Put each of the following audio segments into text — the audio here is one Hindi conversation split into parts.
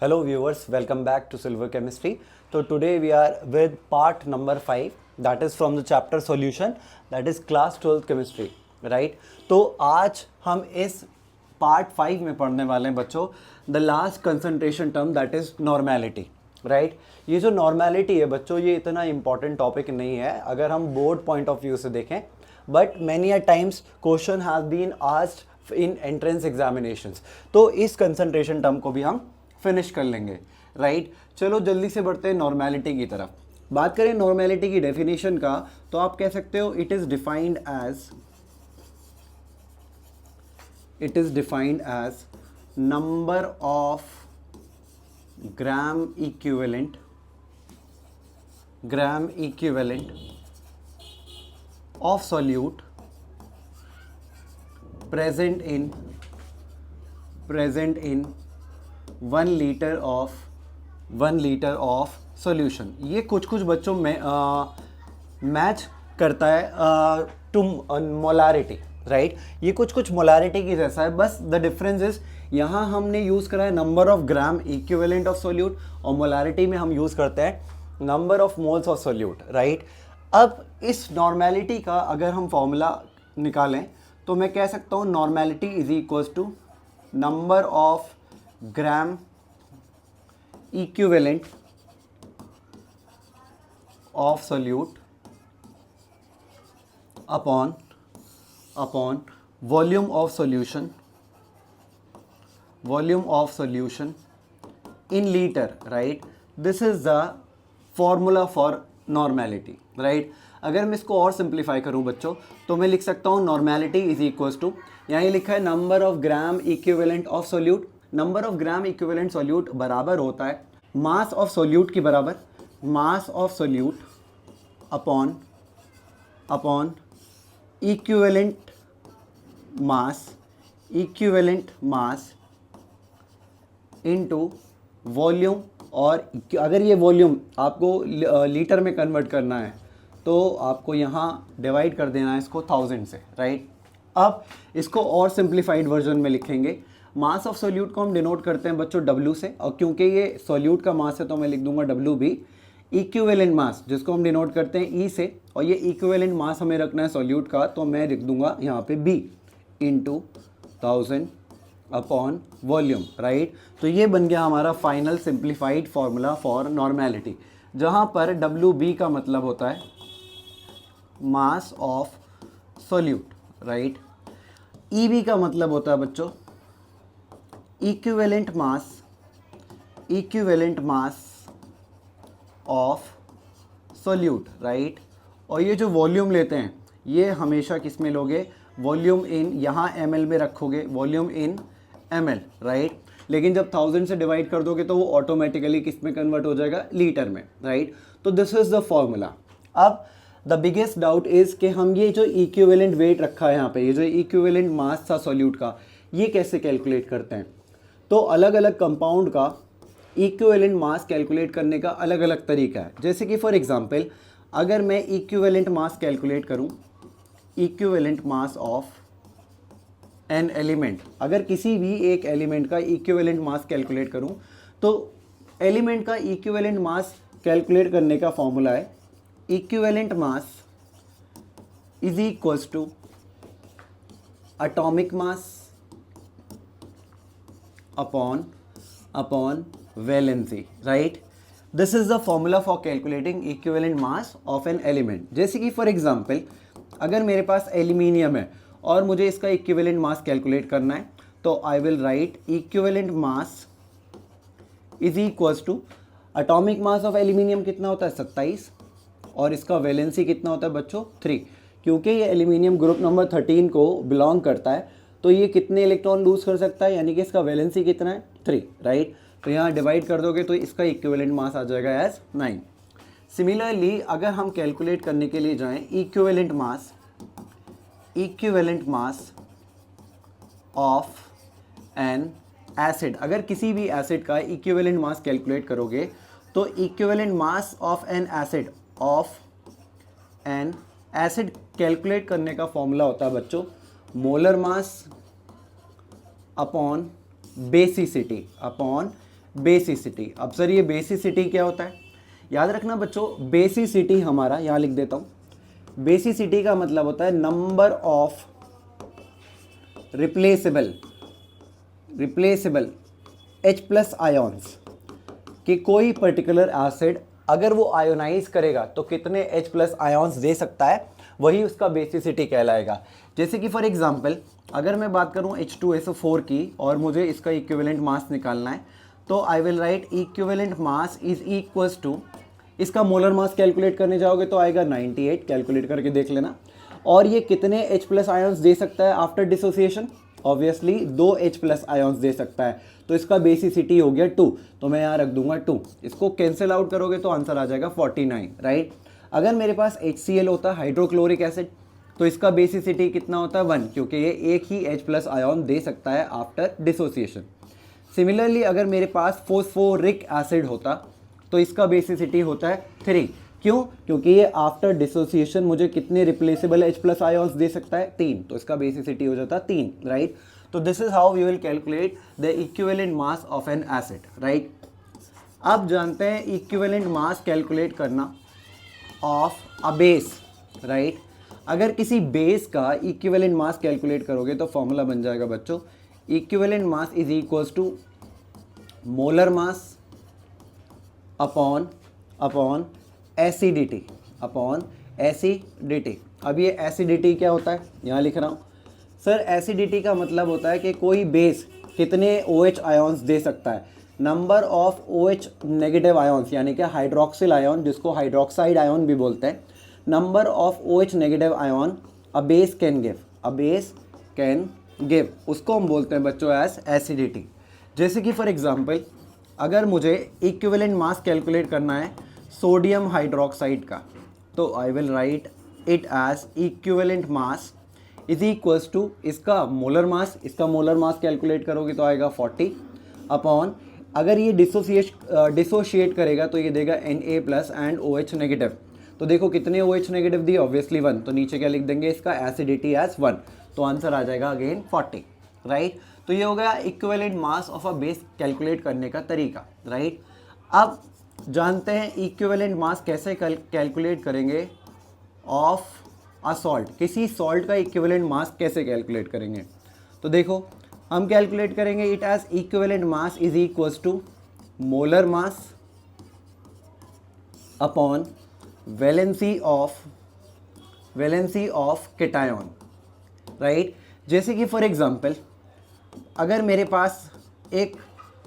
Hello viewers, welcome back to Silver Chemistry. So today we are with part number 5, that is from the chapter solution, that is class 12th chemistry, right? तो आज हम इस पार्ट 5 में पढ़ने वाले हैं बच्चों the last concentration term that is normality, right? ये जो नॉर्मेलिटी है बच्चों, ये इतना इंपॉर्टेंट टॉपिक नहीं है अगर हम बोर्ड पॉइंट ऑफ व्यू से देखें, but many a times question has been asked in entrance examinations. तो इस कंसंट्रेशन टर्म को भी हम फिनिश कर लेंगे, राइट? चलो जल्दी से बढ़ते हैं नॉर्मेलिटी की तरफ. बात करें नॉर्मेलिटी की डेफिनेशन का, तो आप कह सकते हो it is defined as number of gram equivalent of solute present in 1 liter of solution. ये कुछ बच्चों में मैच करता है टू मोलारिटी, राइट? ये कुछ मोलारिटी की जैसा है, बस द डिफरेंस इज यहाँ हमने यूज़ करा है number of gram equivalent of solute और मोलारिटी में हम यूज़ करते हैं number of moles of solute, right? अब इस नॉर्मेलिटी का अगर हम फॉर्मूला निकालें तो मैं कह सकता हूँ normality is equals to number of gram equivalent of solute upon volume of solution in litre, right? This is the formula for normality, right? अगर मैं इसको और सिंप्लीफाई करूं बच्चों तो मैं लिख सकता हूं नॉर्मेलिटी इज इक्वल्स टू, यहाँ ये लिखा है number of gram equivalent of solute. Number of gram equivalent solute बराबर होता है मास ऑफ सॉल्यूट की बराबर, mass of solute upon equivalent mass into volume. और अगर ये वॉल्यूम आपको लीटर में कन्वर्ट करना है तो आपको यहाँ डिवाइड कर देना है इसको 1000 से, राइट? अब इसको और सिंप्लीफाइड वर्जन में लिखेंगे. मास ऑफ सॉल्यूट को हम डिनोट करते हैं बच्चों W से, और क्योंकि ये सॉल्यूट का मास है तो मैं लिख दूंगा WB. इक्विवेलेंट मास जिसको हम डिनोट करते हैं E से, और ये इक्विवेलेंट मास हमें रखना है सॉल्यूट का, तो मैं लिख दूंगा यहाँ पे B into 1000 upon volume, right? तो ये बन गया हमारा final simplified formula for normality, जहाँ पर WB का मतलब होता है mass of solute, right? EB का मतलब होता है बच्चों equivalent mass of solute, right? और ये जो वॉल्यूम लेते हैं ये हमेशा किस में लोगे? वॉल्यूम इन, यहाँ ml में रखोगे, वॉल्यूम इन ml, राइट? लेकिन जब 1000 से डिवाइड कर दोगे तो वो ऑटोमेटिकली किस में कन्वर्ट हो जाएगा? लीटर में, राइट? तो दिस इज द फॉर्मूला. अब द बिगेस्ट डाउट इज कि हम ये जो इक्विवेलेंट वेट रखा है यहाँ पे, ये जो इक्विवेलेंट मास था सॉल्यूट का, ये कैसे कैलकुलेट करते हैं? तो अलग अलग कंपाउंड का इक्विवेलेंट मास कैलकुलेट करने का अलग अलग तरीका है. जैसे कि फॉर एग्जांपल अगर मैं इक्विवेलेंट मास कैलकुलेट करूँ, equivalent mass of an element, अगर किसी भी एक एलिमेंट का इक्विवेलेंट मास कैलकुलेट करूँ तो एलिमेंट का इक्विवेलेंट मास कैलकुलेट करने का फॉर्मूला है equivalent mass is equals to atomic mass upon valency, right? This is the formula for calculating equivalent mass of an element. जैसे कि फॉर एग्जांपल अगर मेरे पास एल्यूमिनियम है और मुझे इसका इक्विवेलेंट मास कैलकुलेट करना है, तो I will write equivalent mass is equals to atomic mass of aluminium कितना होता है? 27, और इसका वैलेंसी कितना होता है बच्चों? 3. क्योंकि ये एल्यूमिनियम ग्रुप नंबर 13 को बिलोंग करता है तो ये कितने इलेक्ट्रॉन लूज कर सकता है, यानी कि इसका वैलेंसी कितना है? 3, राइट? तो यहाँ डिवाइड कर दोगे तो इसका इक्विवेलेंट मास आ जाएगा एज 9. सिमिलरली अगर हम कैलकुलेट करने के लिए जाएं equivalent mass of an acid, अगर किसी भी एसिड का इक्विवेलेंट मास कैलकुलेट करोगे तो equivalent mass of an acid calculate करने का फॉर्मूला होता है बच्चों molar mass upon basicity basicity. अब सर ये बेसिसिटी क्या होता है? याद रखना बच्चों, बेसिसिटी हमारा यहाँ लिख देता हूँ। बेसिसिटी का मतलब होता है number of replaceable H+ ions, कि कोई पर्टिकुलर एसिड अगर वो आयोनाइज करेगा तो कितने H+ आयॉन्स दे सकता है, वही उसका बेसिसिटी कहलाएगा। जैसे कि फॉर एग्जांपल अगर मैं बात करूं H2SO4 की और मुझे इसका इक्विवेलेंट मास निकालना है, तो I will write equivalent mass is equals to, इसका मोलर मास कैलकुलेट करने जाओगे तो आएगा 98, कैलकुलेट करके देख लेना। और ये कितने H+ आयॉन्स दे सकता है after dissociation? Obviously 2 H+ ions दे सकता है, तो इसका बेसिसिटी हो गया 2, तो मैं यहाँ रख दूंगा 2। इसको कैंसिल आउट करोगे तो आंसर आ जाएगा 49, राइट। अगर मेरे पास HCl होता, हाइड्रोक्लोरिक एसिड, तो इसका बेसिसिटी कितना होता है 1, क्योंकि ये एक ही H+ आयॉन दे सकता है आफ्टर डिसोसिएशन। सिमिलरली अगर मेरे पास फॉस्फोरिक एसिड होता तो इसका बेसिसिटी होता है 3। क्यों? क्योंकि ये आफ्टर डिसोसिएशन मुझे कितने रिप्लेसेबल H+ आयॉन्स दे सकता है? 3, तो इसका बेसिसिटी हो जाता है 3, राइट। तो this is how we will calculate the equivalent mass of an acid, right. अब जानते हैं इक्विवेलेंट मास कैलकुलेट करना ऑफ अ बेस, राइट। अगर किसी बेस का इक्विवेलेंट मास कैलकुलेट करोगे तो फॉर्मूला बन जाएगा बच्चों, equivalent mass is equals to molar mass upon acidity. अब ये एसिडिटी क्या होता है, यहाँ लिख रहा हूँ सर। एसिडिटी का मतलब होता है कि कोई बेस कितने OH आयॉन्स दे सकता है। Number of OH negative ions, यानी कि हाइड्रोक्सिल आयॉन, जिसको हाइड्रोक्साइड आयॉन भी बोलते हैं, number of OH negative ion a base can give, उसको हम बोलते हैं बच्चों एज एसिडिटी। जैसे कि फॉर एग्जांपल अगर मुझे इक्विवेलेंट मास कैलकुलेट करना है सोडियम हाइड्रोक्साइड का, तो I will write it as equivalent mass is equals to इसका मोलर मास कैलकुलेट करोगे तो आएगा 40 अपॉन, अगर ये डिसोशिएट करेगा तो ये देगा Na+ एंड OH नेगेटिव। तो देखो कितने OH नेगेटिव दिए, ऑब्वियसली 1, तो नीचे क्या लिख देंगे इसका एसिडिटी एज 1, तो आंसर आ जाएगा अगेन 40, राइट। तो ये हो गया equivalent mass of a base calculate करने का तरीका, राइट। अब जानते हैं इक्विवेलेंट मास कैसे कैलकुलेट करेंगे ऑफ अ सॉल्ट, किसी सॉल्ट का इक्विवेलेंट मास कैसे कैलकुलेट करेंगे। तो देखो हम कैलकुलेट करेंगे it as equivalent mass is equals to molar mass upon valency of cation, right. जैसे कि फॉर एग्जांपल अगर मेरे पास एक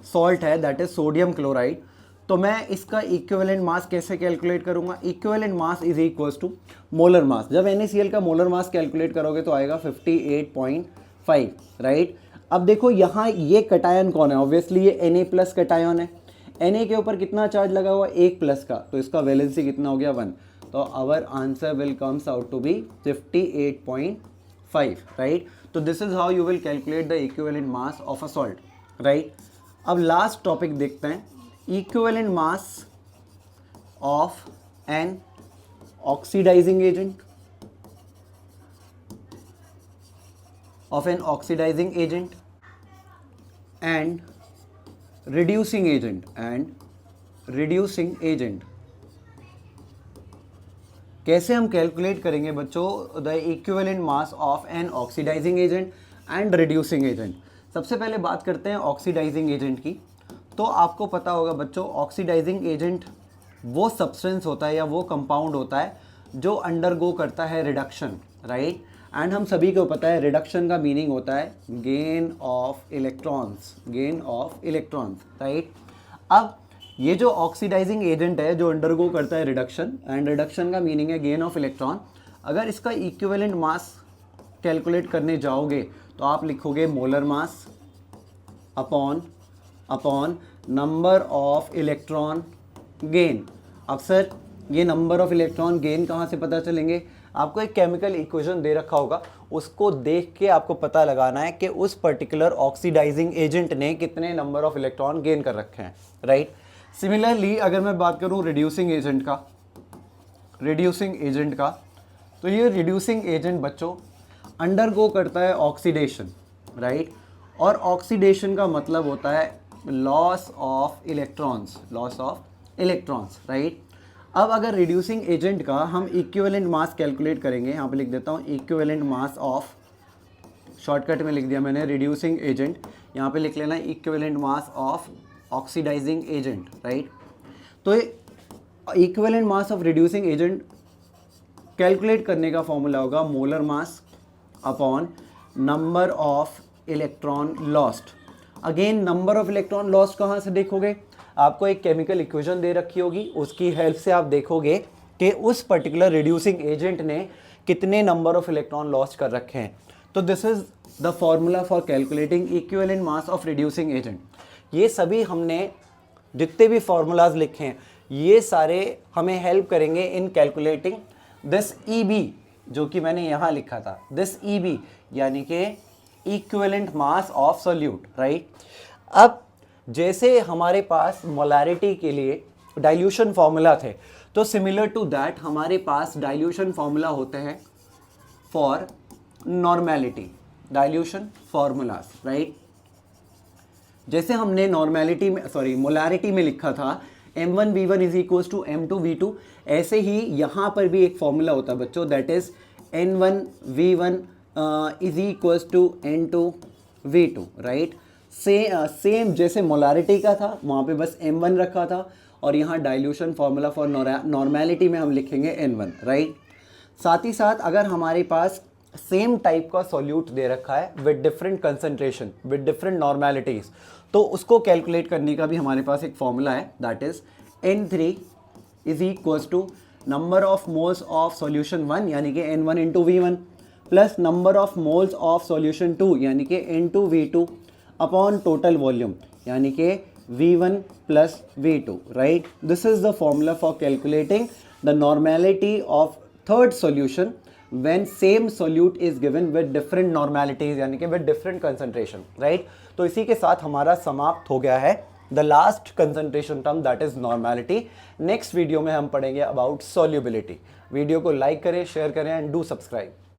सॉल्ट है दैट इज सोडियम क्लोराइड, तो मैं इसका इक्विवेलेंट मास कैसे कैलकुलेट करूंगा? Equivalent mass is equals to molar mass. जब NaCl का मोलर मास कैलकुलेट करोगे तो आएगा 58.5, राइट। अब देखो यहाँ ये कटायन कौन है, ऑब्वियसली ये Na+ कटायन है। Na के ऊपर कितना चार्ज लगा हुआ? 1+ का, तो इसका वैलेंसी कितना हो गया 1, तो our answer will comes out to be 58.5, right. तो this is how you will calculate the equivalent mass of a salt, right. अब लास्ट टॉपिक देखते हैं, equivalent mass of an oxidising agent and reducing agent. कैसे हम कैलकुलेट करेंगे बच्चों the equivalent mass of an oxidising agent and reducing agent. सबसे पहले बात करते हैं ऑक्सीडाइजिंग एजेंट की। तो आपको पता होगा बच्चों ऑक्सीडाइजिंग एजेंट वो सब्सटेंस होता है या वो कंपाउंड होता है जो अंडरगो करता है रिडक्शन, राइट। एंड हम सभी को पता है रिडक्शन का मीनिंग होता है गेन ऑफ इलेक्ट्रॉन्स, राइट। अब ये जो ऑक्सीडाइजिंग एजेंट है जो अंडरगो करता है रिडक्शन, एंड रिडक्शन का मीनिंग है गेन ऑफ इलेक्ट्रॉन, अगर इसका इक्विवेलेंट मास कैलकुलेट करने जाओगे तो आप लिखोगे molar mass upon number of electron gain. अब सर ये नंबर ऑफ इलेक्ट्रॉन गेन कहाँ से पता चलेंगे? आपको एक केमिकल इक्वेशन दे रखा होगा, उसको देख के आपको पता लगाना है कि उस पर्टिकुलर ऑक्सीडाइजिंग एजेंट ने कितने नंबर ऑफ इलेक्ट्रॉन गेन कर रखे हैं, राइट। सिमिलरली अगर मैं बात करूं रिड्यूसिंग एजेंट का, तो ये रिड्यूसिंग एजेंट बच्चों अंडरगो करता है ऑक्सीडेशन, राइट। और ऑक्सीडेशन का मतलब होता है लॉस ऑफ इलेक्ट्रॉन्स, राइट। अब अगर रिड्यूसिंग एजेंट का हम इक्विवेलेंट मास कैलकुलेट करेंगे, यहाँ पे लिख देता हूँ इक्विवेलेंट मास ऑफ, शॉर्टकट में लिख दिया मैंने रिड्यूसिंग एजेंट, यहाँ पे लिख लेना equivalent mass of oxidising agent, right. तो equivalent mass of reducing agent calculate करने का फॉर्मूला होगा molar mass upon number of electron lost. Again number of electron lost कहाँ से देखोगे, आपको एक केमिकल इक्वेशन दे रखी होगी, उसकी हेल्प से आप देखोगे कि उस पर्टिकुलर रिड्यूसिंग एजेंट ने कितने नंबर ऑफ इलेक्ट्रॉन लॉस्ट कर रखे हैं। तो this is the formula for calculating equivalent mass of reducing agent. ये सभी हमने जितने भी फॉर्मूलाज लिखे हैं ये सारे हमें हेल्प करेंगे इन कैलकुलेटिंग दिस EB, जो कि मैंने यहाँ लिखा था, दिस EB यानी कि equivalent mass of solute, right. अब जैसे हमारे पास मोलैरिटी के लिए डाइल्यूशन फॉर्मूला थे, तो सिमिलर टू दैट हमारे पास डाइल्यूशन फॉर्मूला होते हैं for normality, dilution formulas, right. जैसे हमने नॉर्मेलिटी में मोलैरिटी में लिखा था M1V1 is equals to M2V2, ऐसे ही यहाँ पर भी एक फॉर्मूला होता है बच्चों, that is N1V1 is equals to N2V2, right. Same जैसे मोलैरिटी का था वहाँ पे बस M1 रखा था, और यहाँ डाइल्यूशन फॉर्मूला फॉर नॉर्मेलिटी में हम लिखेंगे N1, राइट। साथ ही साथ अगर हमारे पास सेम टाइप का सॉल्यूट दे रखा है with different concentration with different normalities, तो उसको कैलकुलेट करने का भी हमारे पास एक फॉर्मूला है, that is N3 is equals to number of moles of solution 1 यानी कि N1 into V1 plus number of moles of solution 2 यानी कि N2V2 अपॉन टोटल वॉल्यूम यानी कि V1 plus V2, right. This is the formula for calculating the normality of third solution when same solute is given with different normalities यानी कि with different concentration, right। तो इसी के साथ हमारा समाप्त हो गया है the last concentration term, that is normality। next video में हम पढ़ेंगे about solubility। वीडियो को लाइक करें, शेयर करें एंड डू सब्सक्राइब।